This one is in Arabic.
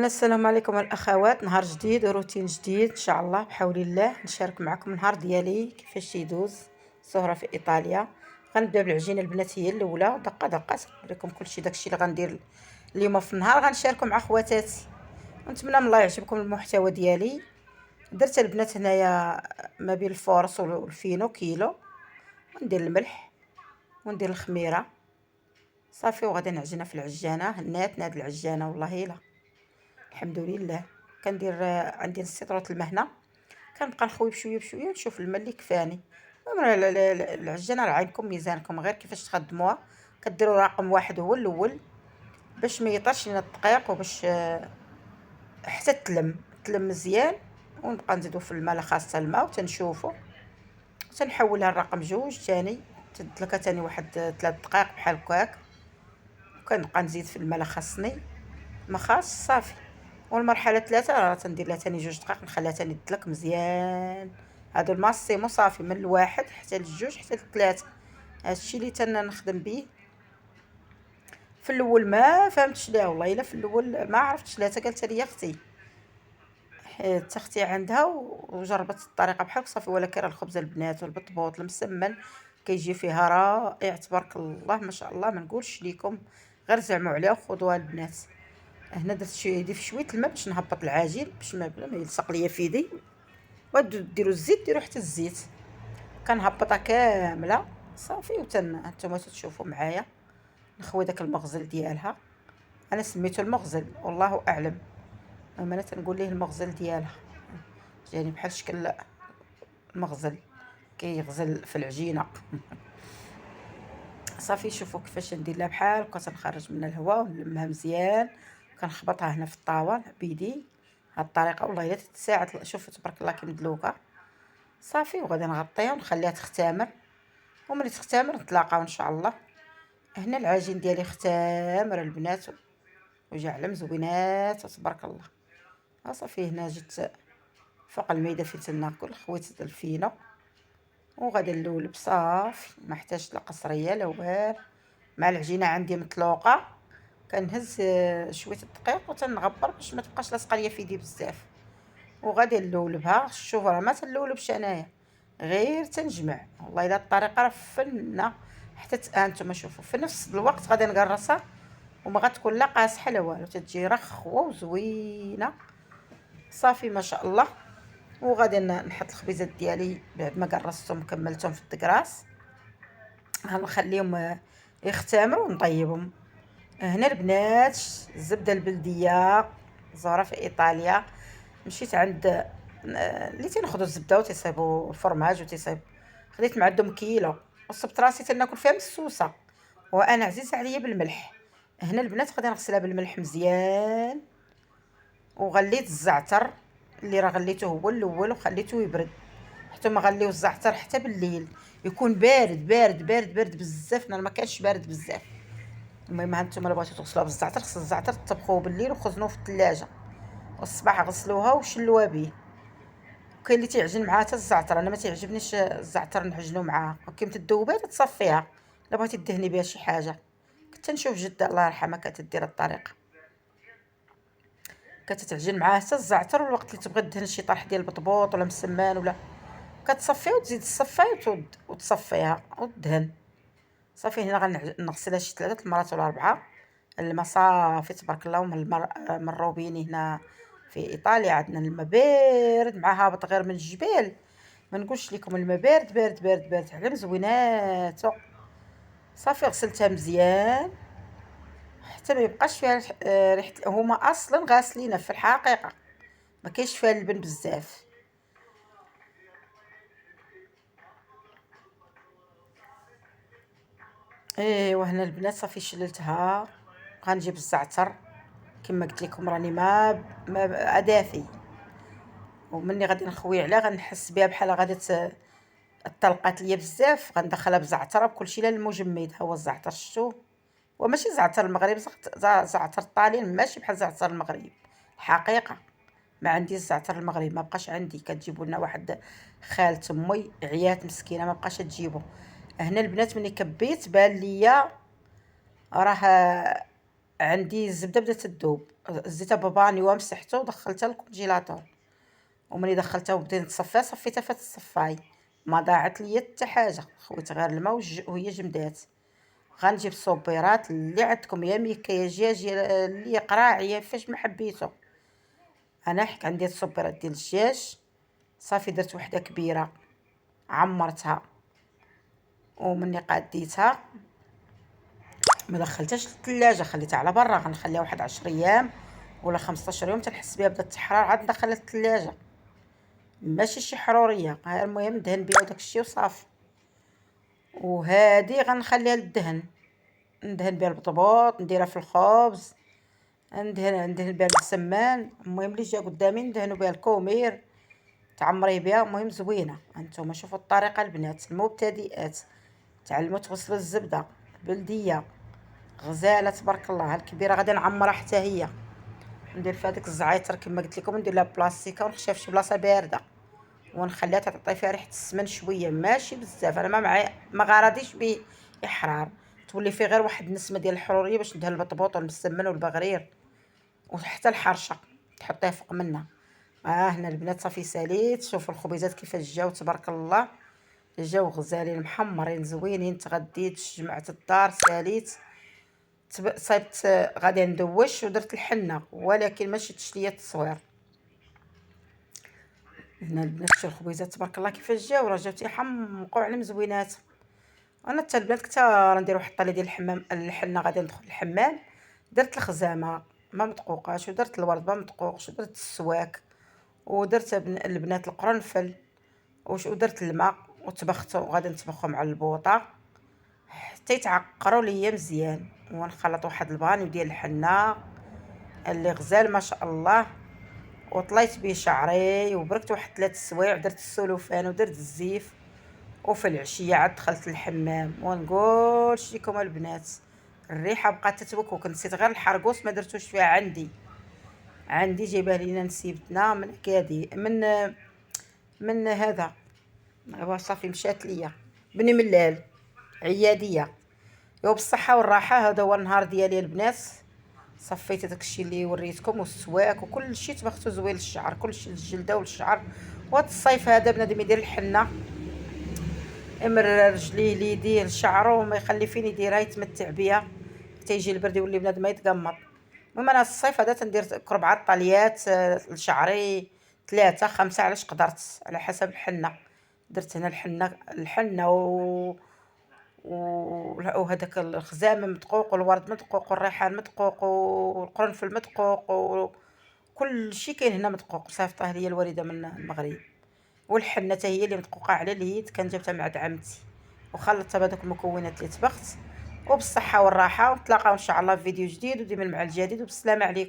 السلام عليكم الاخوات، نهار جديد وروتين جديد ان شاء الله بحول الله. نشارك معكم النهار ديالي كيفاش يدوز سهره في ايطاليا. غنبدا بالعجينه البنات، هي الاولى دقه دقه نوريكم كلشي داكشي اللي غندير اليوم في النهار، غنشاركو مع خواتاتي ونتمنى من الله يعجبكم المحتوى ديالي. درت البنات هنايا ما بين الفورص والفينو كيلو، وندير الملح وندير الخميره صافي، وغادي نعجنها في العجانه. هنات هاد العجانه والله الا الحمد لله. كندير عندي نص سيطرة الماء هنا، كنبقى نخوي بشويه بشويه ونشوف الماء اللي كفاني. المهم العجانه راه عينكم ميزانكم، غير كيفاش تخدموها. كديروا رقم واحد هو الاول باش ما يطرش لنا الدقيق، وباش حتى تلم مزيان. ونبقى نزيدو في الماء خاصه الماء وتنشوفو، تنحولها لرقم جوج تاني، تدلكها تاني واحد 3 دقائق بحال هكاك. وكنبقى نزيد في الماء خاصني ما خاص صافي. والمرحله 3 راه تندير لها تاني 2 دقائق، نخليها تاني تدلك مزيان. هادو الماسيمو صافي من الواحد حتى للجوج حتى للثلاثه، هادشي اللي تنخدم به. في الاول ما فهمتش ليها والله الا، في الاول ما عرفتش ليها، قالت لي اختي، حيت اختي عندها وجربت الطريقه بحال صافي. ولكن راه الخبز البنات والبطبوط المسمن كيجي فيها رائع تبارك الله ما شاء الله، ما نقولش لكم، غير زعموا عليها وخذوها البنات. هنا درت يدي في شويه الماء باش نهبط العجين، باش ما بلا ما يلصق ليا في يدي. وديروا الزيت، ديروا حتى الزيت، كنهبطها كامله صافي. نتوما تشوفوا معايا نخوي داك المغزل ديالها. انا سميتو المغزل والله اعلم، انا تنقول ليه المغزل ديالها، يعني بحال شكل المغزل كيغزل في العجينه. صافي شوفوا كيفاش ندير لها بحال هكا، تنخرج منها الهواء ونلمها مزيان. كنخبطها هنا في الطاوه بيدي، هاد الطريقه والله الا تساعد. شوفوا تبارك الله كي مدلوكه صافي. وغادي نغطيها ونخليها تختمر، وملي تختمر نتلاقاو ان شاء الله. هنا العجين ديالي اختمر البنات وجا على مزوينات تبارك الله. صافي هنا جيت فوق الميده فين تناكل، خويت الفينو وغادي نلولب صافي. ما احتاجش لا قصريه لا والو، مع العجينه عندي مطلوقه. كنهز شويه الدقيق وتنغبر باش ما تبقاش لاصقه ليا في يدي بزاف. وغادي نلولبها. شوف راه ما تنلولبش انايا، غير تنجمع. والله الا الطريقه راه فنه. حتى هانتوما شوفوا في نفس الوقت غادي نقرصها، وما غتكون لا قاصحه لا والو، تتجي رخوه وزوينه صافي ما شاء الله. وغادي نحط الخبيزات ديالي بعد ما قرصتهم كملتهم في الدكراس، غنخليهم يختمروا ونطيبهم. هنا البنات الزبده البلديه زهره في ايطاليا. مشيت عند اللي تناخذوا الزبده وتيصايبوا الفرماج وتيصايب، خديت من عندهم كيلو وصبت راسي تناكل فيها مسوسه، وانا عزيزه عليا بالملح. هنا البنات غادي نغسلها بالملح مزيان، وغليت الزعتر اللي راه غليته هو الاول وخليته يبرد. حتى ما غليو الزعتر حتى بالليل، يكون بارد بارد بارد بارد بزاف، انا ما كانش بارد بزاف. المهم هانتوما بغيتو تغسلوها بالزعتر، خص الزعتر تطبخوه بالليل وخزنوه في الثلاجه، والصباح غسلوها وشلوها به. كاين اللي تيعجن معاها حتى الزعتر، انا ما تيعجبنيش الزعتر نعجنو معاها، كيما تذوبيها تصفيها. الا بغيتي دهني بها شي حاجه، كنت نشوف جده الله يرحمها كانت دير الطريقه، كانت تعجن معاها حتى الزعتر. والوقت اللي تبغي دهن شي طرح ديال البطبوط ولا مسمان ولا، كتصفيها وتزيد الصفايه وتصفيها ودهن صافي. هنا غنغسلها شي 3 المرات ولا 4. الماء صافي تبارك الله. من الروبيني هنا في ايطاليا عندنا الماء بارد مع هابط غير من الجبال، ما نقولش لكم الماء بارد بارد بارد بارد على مزويناتو. صافي غسلتها مزيان حتى ما يبقاش فيها ريحه. هما اصلا غاسلينها في الحقيقه، ما كاينش فيها اللبن بزاف. ايوا هنا البنات صافي شللتها. غنجيب الزعتر كما قلت لكم راني ما دافي، ومني غادي نخوي عليها غنحس بها بحال غادي طلقات ليا بزاف، غندخلها بزعتر بكلشي. لا المجمد ها هو الزعتر شتو، وماشي زعتر المغرب، زعتر الطالين ماشي بحال زعتر المغرب الحقيقه. ما عندي الزعتر المغرب، ما بقاش عندي. كتجيبوا لنا واحد خالة امي عيات مسكينه ما بقاش تجيبو. هنا البنات ملي كبيت بان ليا راه عندي الزبده بدات تذوب، زيتها ببانيو ومسحته ودخلتها للكونجيلاتور، وملي دخلتها وبديت نتصفيها صفيتها فات الصفاي، ما ضاعت ليا حتى حاجه، خويت غير الماء وهي جمدات. غنجيب الصبيرات اللي عندكم، يا ميكا يا دجاج يا اللي قراع يا فاش ما حبيتو. انا حك عندي الصبيرات ديال الدجاج، صافي درت وحده كبيره عمرتها، ومني قاديتها ما دخلتهاش للثلاجه، خليتها على برا، غنخليها واحد 10 ايام ولا 15 يوم تنحس بها بدات تحرر، عاد ندخلها للثلاجه. ماشي شي حروريه، غير المهم ندهن بها وداك الشيء وصافي. وهادي غنخليها للدهن، ندهن بها البطبوط، نديرها في الخبز، ندهن بها بالسمان. المهم اللي جا قدامي ندهنوا بها الكومير، تعمريه بها. المهم زوينه. هانتوما شوفوا الطريقه البنات المبتدئات، تعلموا توصلوا الزبده بلديه غزاله تبارك الله. الكبيره غادي نعمرها حتى هي، ندير فيها ديك الزعيتر كما قلت لكم، ندير لها بلاستيكه ونخشيها في شي بلاصه بارده، ونخليها تعطي فيها ريحه السمن شويه ماشي بزاف. انا ما غارديش باحرار، تولي فيه غير واحد النسمه ديال الحروريه باش ندهن البطبوط والمسمن والبغرير وحتى الحرشه تحطيه فوق منها. هنا البنات صافي ساليت. شوفوا الخبيزات كيفاش جاو تبارك الله، جاو غزالين محمرين زوينين. تغديت جمعت الدار ساليت، صايبت غادي ندوش ودرت الحنه، ولكن ما شدتش ليا التصوير. هنا البنات شوفوا الخبيزات تبارك الله كيفاش جاو، راه جاو تيحمقوا على مزوينات. انا حتى البنات كنت ندير واحد الطاليه ديال الحمام الحنه، غادي ندخل الحمام درت الخزامه ما مدقوقاش، ودرت الورد ما مدقوقش، ودرت السواك، ودرت البنات القرنفل، ودرت الماء وطبختو، وغادي نطبخهم على البوطه حتى يتعقروا ليا مزيان. ونخلط واحد البانيو ديال الحنه اللي غزال ما شاء الله، وطليت بيه شعري وبركت واحد 3 سوايع، ودرت السلوفان ودرت الزيف. وفي العشيه عاد دخلت الحمام. ونقول لكم البنات الريحه بقات تتوكوك، نسيت غير الحرقوس ما درتوش فيها. عندي جايبه لينا نسيبتنا من كادي من هذا، هو صافي مشات ليا بني ملال عياديه. يو بالصحه والراحه، هذا هو النهار ديالي البنات. صفيت داكشي اللي وريتكم والسواك وكل شيء، طبختو زوين للشعر، كل شيء للجلده والشعر. وهاد الصيف هذا بنادم يدير الحنه، امرر رجليه ليديه لشعرو وما يخلي فين يديرها، يتمتع بها حتى يجي البرد يولي بنادم ما يتقمط. المهم انا الصيف هذا تندير 4 طاليات لشعري، 3 5 علاش قدرت على حسب الحنه. درت هنا الحنه وهذاك الخزامه مدقوق، والورد مدقوق، والريحان مدقوق، والقرنفل مدقوق، وكل شيء كاين هنا مدقوق. صيفطها ليا الوالده من المغرب. والحنه حتى هي اللي مدقوقه على اليد، كان جبتها من عند عمتي وخلطتها بهذوك المكونات اللي طبخت. وبالصحه والراحه، ونتلاقاو ان شاء الله في فيديو جديد وديما مع الجديد، وبالسلامه عليكم.